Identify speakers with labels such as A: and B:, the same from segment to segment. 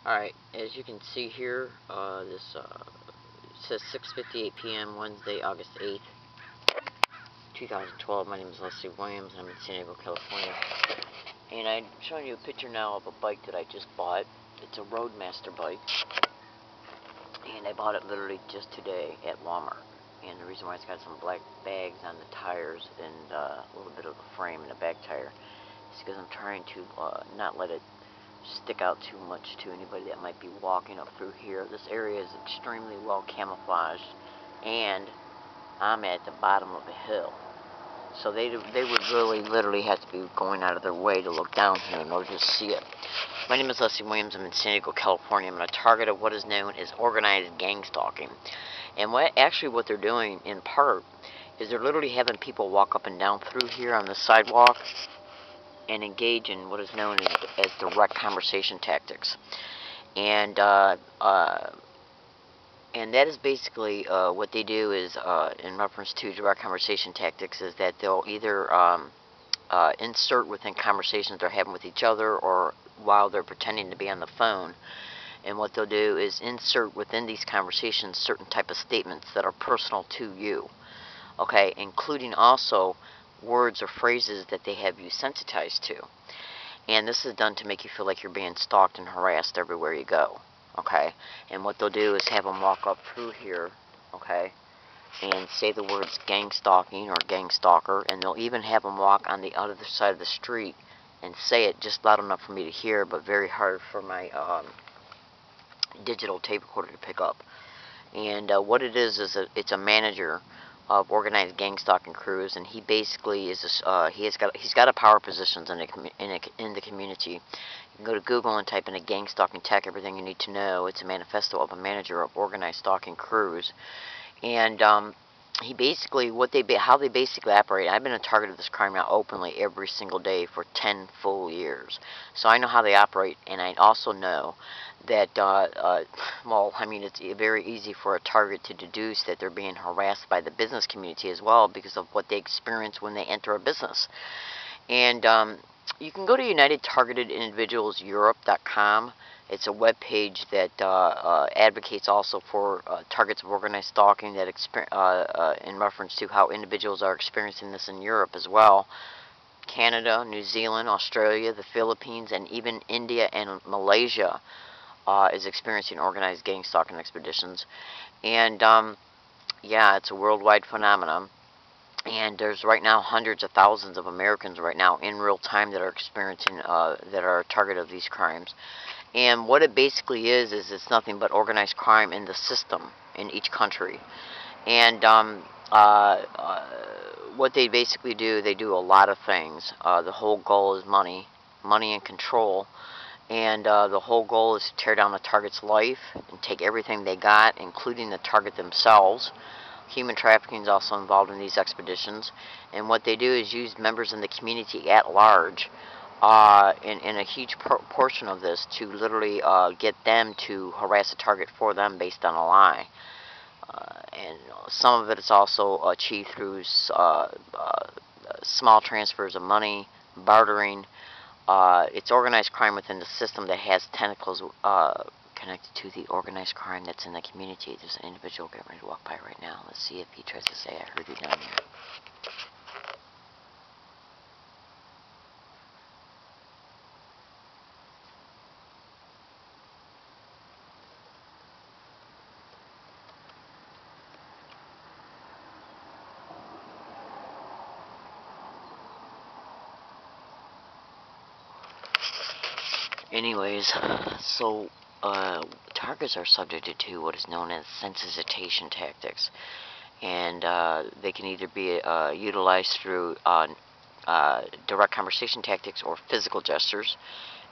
A: Alright, as you can see here, it says 6:58 p.m. Wednesday, August 8th, 2012. My name is Leslie Williams, and I'm in San Diego, California. And I'm showing you a picture now of a bike that I just bought. It's a Roadmaster bike, and I bought it literally just today at Walmart. And the reason why it's got some black bags on the tires and a little bit of a frame and a back tire is because I'm trying to not let it stick out too much to anybody that might be walking up through here. This area is extremely well camouflaged, and I'm at the bottom of a hill. So they would really literally have to be going out of their way to look down here in order to see it. My name is Leslie Williams. I'm in San Diego, California. I'm a target of what is known as organized gang stalking. And what they're doing in part is they're literally having people walk up and down through here on the sidewalk and engage in what is known as direct conversation tactics. And that is basically what they do is, in reference to direct conversation tactics, is that they'll either insert within conversations they're having with each other or while they're pretending to be on the phone. And what they'll do is insert within these conversations certain type of statements that are personal to you, okay, including also words or phrases that they have you sensitized to. And this is done to make you feel like you're being stalked and harassed everywhere you go, okay? And what they'll do is have them walk up through here, okay, and say the words gang stalking or gang stalker, and they'll even have them walk on the other side of the street and say it just loud enough for me to hear, but very hard for my digital tape recorder to pick up. And what it is it's a manager of organized gang stalking crews, and he basically is he's got a power positions in the community. You can go to Google and type in a gang stalking tech, everything you need to know. It's a manifesto of a manager of organized stalking crews, and he basically how they basically operate. I've been a target of this crime now openly every single day for 10 full years, so I know how they operate, and I also know that well, I mean, it's very easy for a target to deduce that they're being harassed by the business community as well because of what they experience when they enter a business. And you can go to UnitedTargetedIndividualsEurope.com. It's a web page that advocates also for targets of organized stalking that in reference to how individuals are experiencing this in Europe as well. Canada, New Zealand, Australia, the Philippines, and even India and Malaysia is experiencing organized gang stalking expeditions. And yeah, it's a worldwide phenomenon. And there's right now hundreds of thousands of Americans right now in real time that are experiencing, that are a target of these crimes. And what it basically is it's nothing but organized crime in the system in each country. And what they basically do, they do a lot of things. The whole goal is money and control. And the whole goal is to tear down the target's life and take everything they got, including the target themselves. Human trafficking is also involved in these expeditions. And what they do is use members in the community at large in a huge portion of this to literally get them to harass a target for them based on a lie. And some of it is also achieved through small transfers of money, bartering. It's organized crime within the system that has tentacles connected to the organized crime that's in the community. There's an individual getting ready to walk by right now. Let's see if he tries to say, I heard you down here. Anyways, so targets are subjected to what is known as sensitization tactics, and they can either be utilized through direct conversation tactics or physical gestures.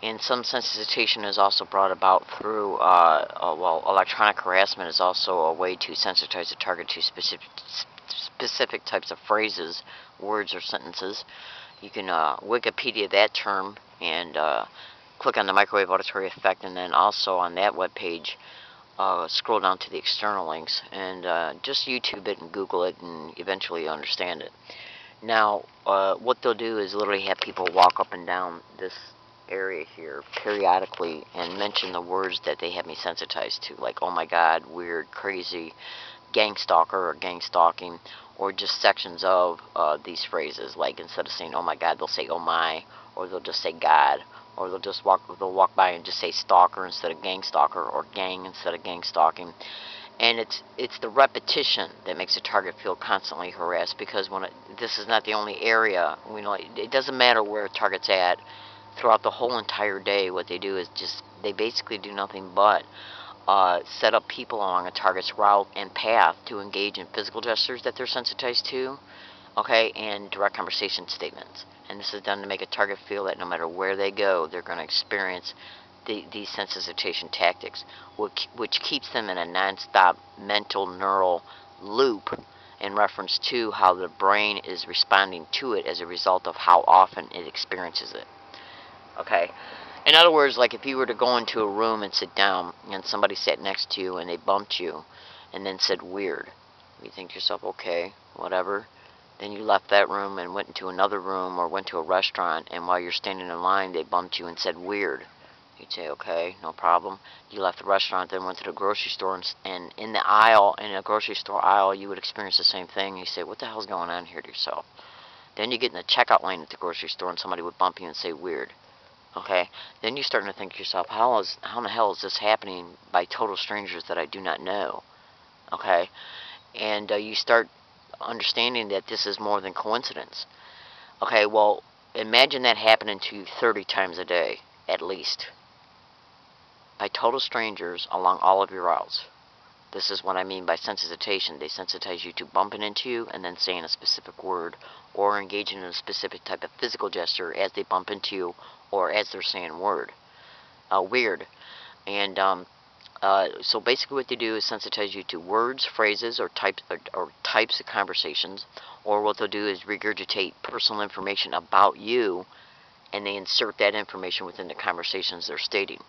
A: And some sensitization is also brought about through, well, electronic harassment is also a way to sensitize the target to specific types of phrases, words, or sentences. You can Wikipedia that term and click on the microwave auditory effect, and then also on that web page scroll down to the external links and just YouTube it and Google it, and eventually understand it. Now what they'll do is literally have people walk up and down this area here periodically and mention the words that they have me sensitized to, like oh my god, weird, crazy, gang stalker or gang stalking, or just sections of these phrases. Like instead of saying oh my god, they'll say oh my, or they'll just say god, or they'll walk by and just say stalker instead of gang stalker, or gang instead of gang stalking. And it's the repetition that makes a target feel constantly harassed, because this is not the only area. It doesn't matter where a target's at throughout the whole entire day. What they do is they basically do nothing but set up people along a target's route and path to engage in physical gestures that they're sensitized to, okay, and direct conversation statements. And this is done to make a target feel that no matter where they go, they're going to experience these sensitization tactics, which keeps them in a non-stop mental neural loop in reference to how the brain is responding to it as a result of how often it experiences it. Okay? In other words, like if you were to go into a room and sit down and somebody sat next to you and they bumped you and then said weird, you think to yourself, okay, whatever. Then you left that room and went into another room or went to a restaurant, and while you're standing in line they bumped you and said weird. You'd say, okay, no problem. You left the restaurant, then went to the grocery store, and in a grocery store aisle, you would experience the same thing. You say, what the hell's going on here to yourself? Then you get in the checkout line at the grocery store, and somebody would bump you and say weird. Okay? Then you're starting to think to yourself, how in the hell is this happening by total strangers that I do not know? Okay? And you start understanding that this is more than coincidence. Okay, well, imagine that happening to you 30 times a day, at least, by total strangers along all of your routes. This is what I mean by sensitization. They sensitize you to bumping into you and then saying a specific word, or engaging in a specific type of physical gesture as they bump into you or as they're saying weird. And so basically what they do is sensitize you to words, phrases, or types of conversations, or what they'll do is regurgitate personal information about you, and they insert that information within the conversations they're stating,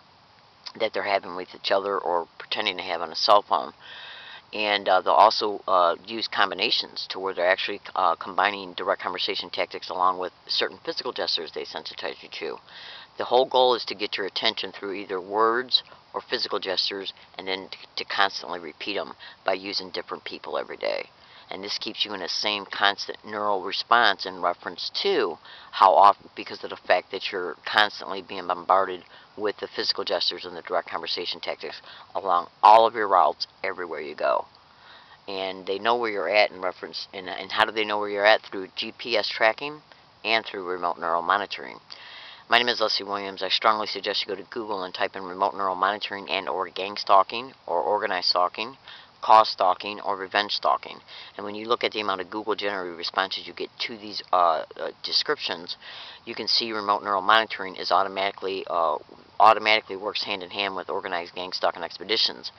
A: that they're having with each other or pretending to have on a cell phone. And they'll also use combinations to where they're actually combining direct conversation tactics along with certain physical gestures they sensitize you to. The whole goal is to get your attention through either words or physical gestures, and then to constantly repeat them by using different people every day. And this keeps you in the same constant neural response in reference to how often, because of the fact that you're constantly being bombarded with the physical gestures and the direct conversation tactics along all of your routes everywhere you go. And they know where you're at in reference, and how do they know where you're at? Through GPS tracking and through remote neural monitoring. My name is Leslie Williams. I strongly suggest you go to Google and type in remote neural monitoring and or gang stalking or organized stalking, cause stalking, or revenge stalking. And when you look at the amount of Google generated responses you get to these descriptions, you can see remote neural monitoring is automatically works hand in hand with organized gang stalking expeditions.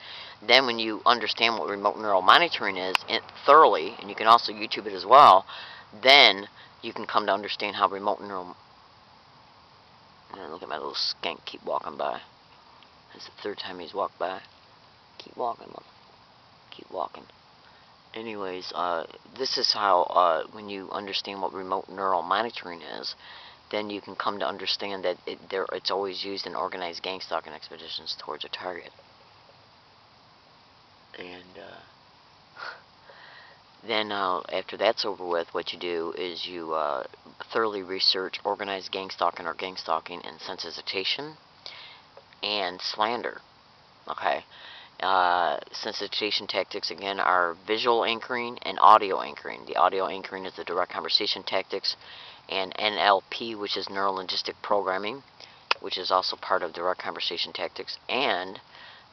A: Then when you understand what remote neural monitoring is thoroughly, and you can also YouTube it as well, then you can come to understand how remote neural... Look at my little skank keep walking by. That's the third time he's walked by. Keep walking, mother. Keep walking. Anyways, this is how, when you understand what remote neural monitoring is, then you can come to understand that it's always used in organized gang stalking expeditions towards a target. And then after that's over with, what you do is you thoroughly research organized gang stalking or gang stalking and sensitization and slander. Okay. Sensitization tactics, again, are visual anchoring and audio anchoring. The audio anchoring is the direct conversation tactics, and NLP, which is neuro-linguistic programming, which is also part of direct conversation tactics, and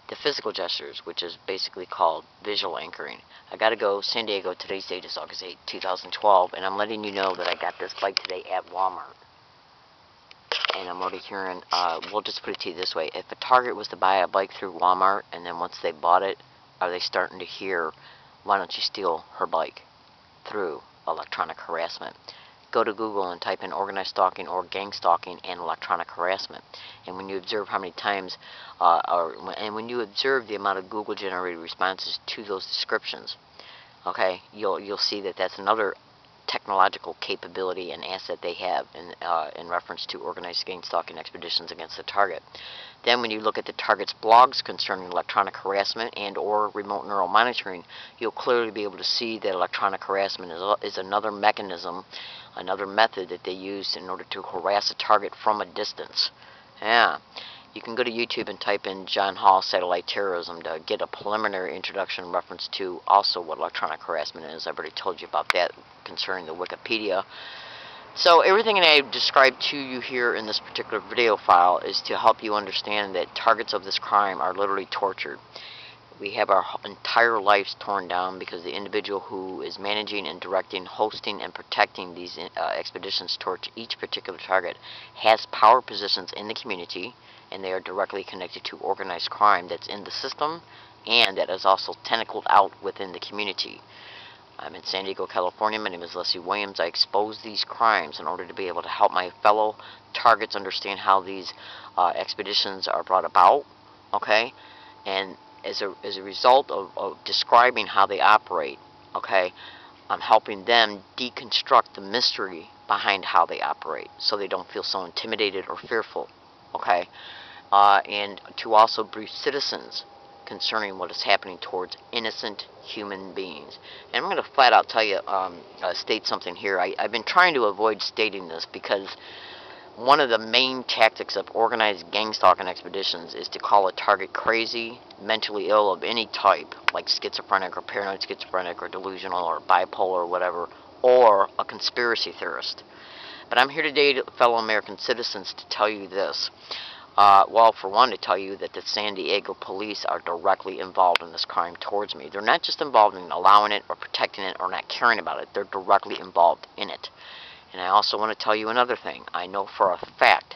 A: the physical gestures, which is basically called visual anchoring. I gotta go. San Diego. Today's date is August 8, 2012, and I'm letting you know that I got this bike today at Walmart. And I'm already hearing, we'll just put it to you this way. If a target was to buy a bike through Walmart, and then once they bought it, are they starting to hear, why don't you steal her bike through electronic harassment? Go to Google and type in organized stalking or gang stalking and electronic harassment. And when you observe how many times, and when you observe the amount of Google generated responses to those descriptions, okay, you'll see that that's another technological capability and asset they have in reference to organized gang stalking expeditions against the target. Then when you look at the target's blogs concerning electronic harassment and or remote neural monitoring, you'll clearly be able to see that electronic harassment is another mechanism, another method that they use in order to harass a target from a distance. Yeah. You can go to YouTube and type in John Hall satellite terrorism to get a preliminary introduction in reference to also what electronic harassment is. I've already told you about that concerning the Wikipedia. So everything that I've described to you here in this particular video file is to help you understand that targets of this crime are literally tortured. We have our entire lives torn down because the individual who is managing and directing, hosting, and protecting these expeditions towards each particular target has power positions in the community, and they are directly connected to organized crime that's in the system and that is also tentacled out within the community. I'm in San Diego, California. My name is Leslie Williams. I expose these crimes in order to be able to help my fellow targets understand how these expeditions are brought about, okay? And as a result of describing how they operate, okay, I'm helping them deconstruct the mystery behind how they operate so they don't feel so intimidated or fearful, okay? And to also brief citizens concerning what is happening towards innocent human beings. And I'm going to flat out tell you, state something here. I've been trying to avoid stating this because one of the main tactics of organized gang stalking expeditions is to call a target crazy, mentally ill of any type, like schizophrenic or paranoid schizophrenic or delusional or bipolar or whatever, or a conspiracy theorist. But I'm here today, fellow American citizens, to tell you this. Well, for one, to tell you that the San Diego police are directly involved in this crime towards me. They're not just involved in allowing it or protecting it or not caring about it. They're directly involved in it. And I also want to tell you another thing. I know for a fact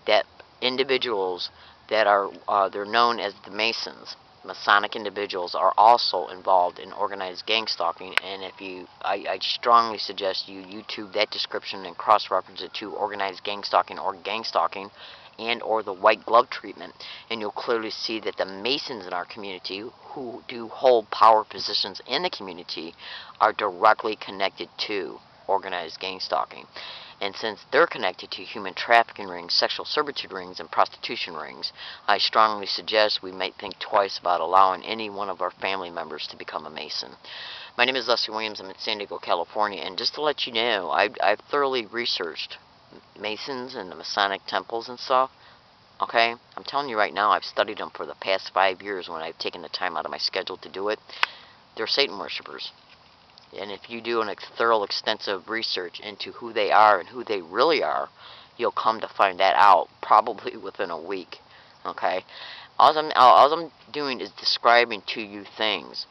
A: that individuals that are, they're known as the Masons, Masonic individuals, are also involved in organized gang stalking. And if you, I strongly suggest you YouTube that description and cross-reference it to organized gang stalking or gang stalking and or the white glove treatment, and you'll clearly see that the Masons in our community who do hold power positions in the community are directly connected to organized gang stalking. And since they're connected to human trafficking rings, sexual servitude rings, and prostitution rings, I strongly suggest we might think twice about allowing any one of our family members to become a Mason. My name is Leslie Williams. I'm in San Diego, California, and just to let you know, I've thoroughly researched Masons and the Masonic temples and stuff. Okay, I'm telling you right now, I've studied them for the past 5 years when I've taken the time out of my schedule to do it. They're Satan worshippers. And if you do a thorough, extensive research into who they are and who they really are, you'll come to find that out probably within a week. Okay, all I'm doing is describing to you things.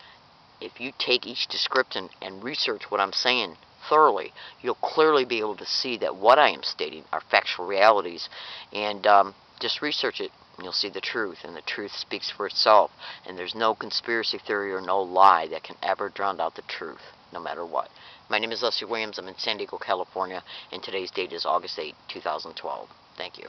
A: If you take each description and research what I'm saying thoroughly, you'll clearly be able to see that what I am stating are factual realities. And just research it and you'll see the truth, and the truth speaks for itself, and there's no conspiracy theory or no lie that can ever drown out the truth, no matter what. My name is Leslie Williams. I'm in San Diego, California, and today's date is August 8, 2012. Thank you.